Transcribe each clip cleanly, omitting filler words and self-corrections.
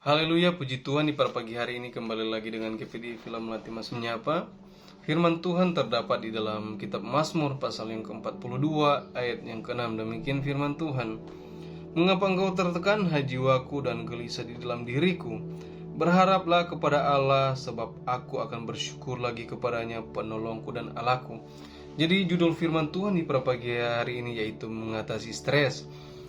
Haleluya, puji Tuhan. Di pada pagi hari ini kembali lagi dengan KPD Film Melati Mas Menyapa. Firman Tuhan terdapat di dalam kitab Mazmur pasal yang ke-42 ayat yang ke-6. Demikian firman Tuhan. Mengapa engkau tertekan, hai jiwaku, dan gelisah di dalam diriku? Berharaplah kepada Allah, sebab aku akan bersyukur lagi kepadanya, penolongku dan Allahku. Jadi judul firman Tuhan di pada pagi hari ini yaitu mengatasi stres.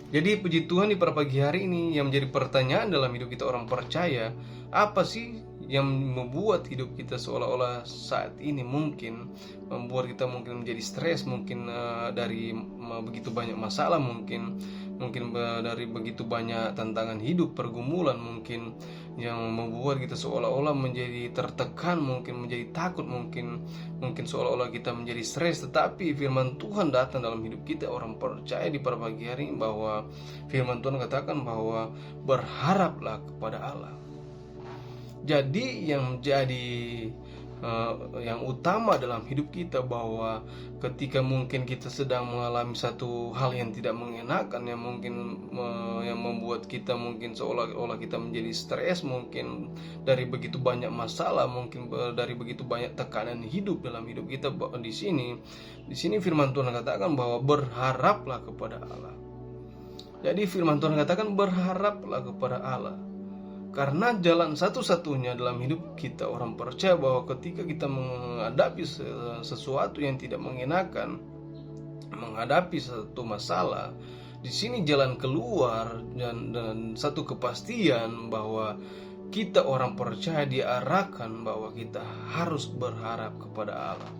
Jadi puji Tuhan, di pada pagi hari ini yang menjadi pertanyaan dalam hidup kita orang percaya, apa sih yang membuat hidup kita seolah-olah saat ini mungkin membuat kita mungkin menjadi stres, mungkin dari begitu banyak masalah, mungkin dari begitu banyak tantangan hidup, pergumulan mungkin yang membuat kita seolah-olah menjadi tertekan, mungkin menjadi takut, mungkin seolah-olah kita menjadi stres. Tetapi firman Tuhan datang dalam hidup kita orang percaya di pada pagi hari ini, bahwa firman Tuhan katakan bahwa berharaplah kepada Allah. Jadi yang menjadi yang utama dalam hidup kita, bahwa ketika mungkin kita sedang mengalami satu hal yang tidak mengenakan, yang mungkin yang membuat kita mungkin seolah-olah kita menjadi stres, mungkin dari begitu banyak masalah, mungkin dari begitu banyak tekanan hidup dalam hidup kita. Di sini firman Tuhan katakan bahwa berharaplah kepada Allah. Jadi firman Tuhan katakan berharaplah kepada Allah. Karena jalan satu-satunya dalam hidup kita orang percaya, bahwa ketika kita menghadapi sesuatu yang tidak mengenakan, menghadapi satu masalah, di sini jalan keluar dan satu kepastian bahwa kita orang percaya diarahkan bahwa kita harus berharap kepada Allah.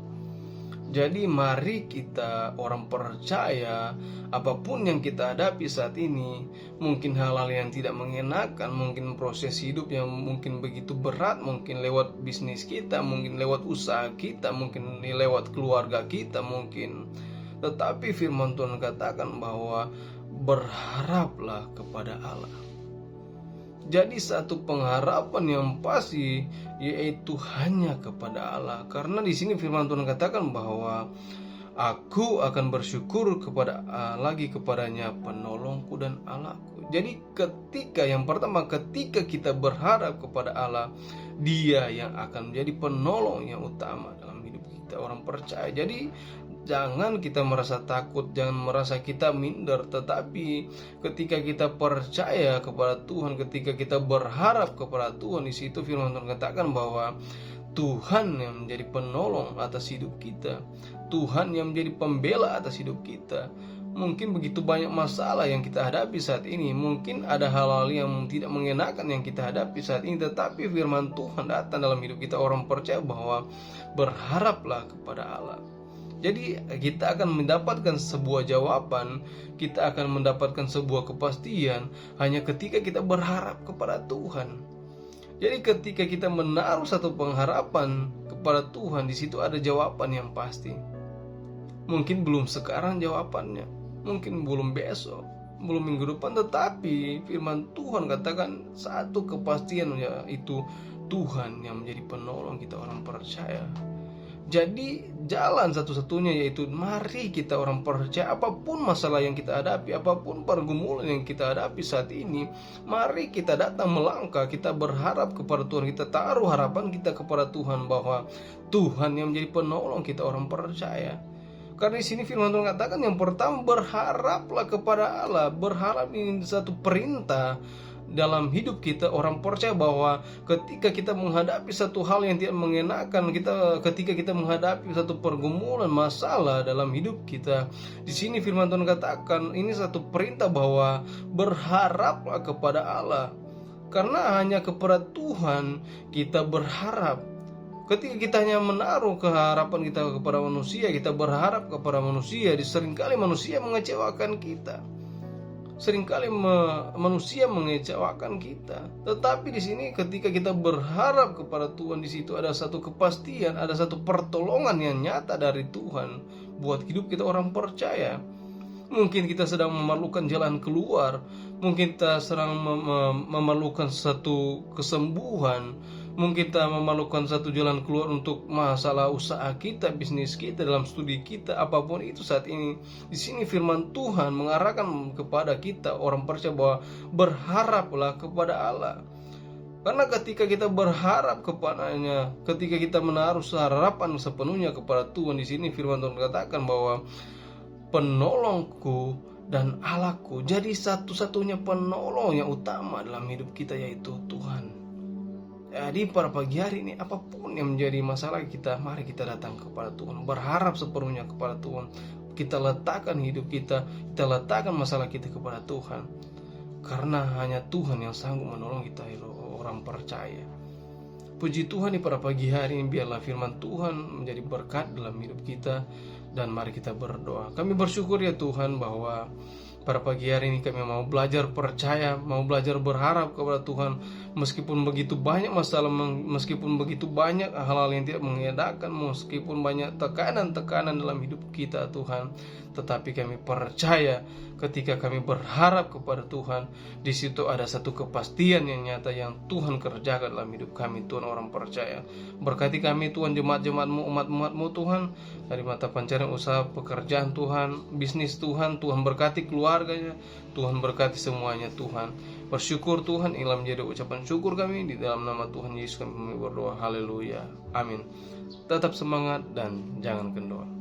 Jadi mari kita orang percaya, apapun yang kita hadapi saat ini, mungkin hal-hal yang tidak mengenakan, mungkin proses hidup yang mungkin begitu berat, mungkin lewat bisnis kita, mungkin lewat usaha kita, mungkin lewat keluarga kita mungkin. Tetapi firman Tuhan katakan bahwa berharaplah kepada Allah. Jadi satu pengharapan yang pasti yaitu hanya kepada Allah. Karena di sini firman Tuhan katakan bahwa aku akan bersyukur lagi kepadanya, penolongku dan Allahku. Jadi yang pertama ketika kita berharap kepada Allah, Dia yang akan menjadi penolong yang utama dalam hidup kita orang percaya. Jadi jangan kita merasa takut, jangan merasa kita minder. Tetapi ketika kita percaya kepada Tuhan, ketika kita berharap kepada Tuhan, di situ firman Tuhan katakan bahwa Tuhan yang menjadi penolong atas hidup kita, Tuhan yang menjadi pembela atas hidup kita. Mungkin begitu banyak masalah yang kita hadapi saat ini, mungkin ada hal-hal yang tidak mengenakan yang kita hadapi saat ini, tetapi firman Tuhan datang dalam hidup kita orang percaya bahwa berharaplah kepada Allah. Jadi kita akan mendapatkan sebuah jawaban, kita akan mendapatkan sebuah kepastian hanya ketika kita berharap kepada Tuhan. Jadi ketika kita menaruh satu pengharapan kepada Tuhan, di situ ada jawaban yang pasti. Mungkin belum sekarang jawabannya, mungkin belum besok, belum minggu depan, tetapi firman Tuhan katakan satu kepastian, yaitu Tuhan yang menjadi penolong kita orang percaya. Jadi jalan satu-satunya yaitu mari kita orang percaya, apapun masalah yang kita hadapi, apapun pergumulan yang kita hadapi saat ini, mari kita datang melangkah, kita berharap kepada Tuhan, kita taruh harapan kita kepada Tuhan, bahwa Tuhan yang menjadi penolong kita orang percaya. Karena di sini firman Tuhan katakan yang pertama, berharaplah kepada Allah. Berharap ini satu perintah dalam hidup kita orang percaya, bahwa ketika kita menghadapi satu hal yang tidak mengenakan, ketika kita menghadapi satu pergumulan masalah dalam hidup kita, di sini firman Tuhan katakan ini satu perintah bahwa berharaplah kepada Allah. Karena hanya kepada Tuhan kita berharap. Ketika kita hanya menaruh keharapan kita kepada manusia, kita berharap kepada manusia, seringkali manusia mengecewakan kita. Seringkali manusia mengecewakan kita. Tetapi di sini ketika kita berharap kepada Tuhan, di situ ada satu kepastian, ada satu pertolongan yang nyata dari Tuhan buat hidup kita orang percaya. Mungkin kita sedang memerlukan jalan keluar, mungkin kita sedang memerlukan satu kesembuhan, mungkin kita memerlukan satu jalan keluar untuk masalah usaha kita, bisnis kita, dalam studi kita, apapun itu saat ini. Di sini firman Tuhan mengarahkan kepada kita orang percaya bahwa berharaplah kepada Allah. Karena ketika kita berharap kepadanya, ketika kita menaruh harapan sepenuhnya kepada Tuhan, di sini firman Tuhan katakan bahwa penolongku dan Allahku, jadi satu-satunya penolong yang utama dalam hidup kita yaitu Tuhan. Jadi pada pagi hari ini, apapun yang menjadi masalah kita, mari kita datang kepada Tuhan, berharap sepenuhnya kepada Tuhan. Kita letakkan hidup kita letakkan masalah kita kepada Tuhan. Karena hanya Tuhan yang sanggup menolong kita, orang percaya. Puji Tuhan di pada pagi hari ini, biarlah firman Tuhan menjadi berkat dalam hidup kita. Dan mari kita berdoa. Kami bersyukur ya Tuhan bahwa pada pagi hari ini kami mau belajar percaya, mau belajar berharap kepada Tuhan. Meskipun begitu banyak masalah, meskipun begitu banyak hal-hal yang tidak mengenakan, meskipun banyak tekanan-tekanan dalam hidup kita Tuhan, tetapi kami percaya ketika kami berharap kepada Tuhan, di situ ada satu kepastian yang nyata yang Tuhan kerjakan dalam hidup kami. Tuhan, orang percaya, berkati kami Tuhan, jemaat-jemaat-Mu, umat-umat-Mu Tuhan, dari mata pencarian usaha, pekerjaan Tuhan, bisnis Tuhan. Tuhan berkati keluarganya, Tuhan berkati semuanya Tuhan. Bersyukur Tuhan, inilah menjadi ucapan syukur kami, di dalam nama Tuhan Yesus kami berdoa, haleluya, amin. Tetap semangat dan jangan kendor.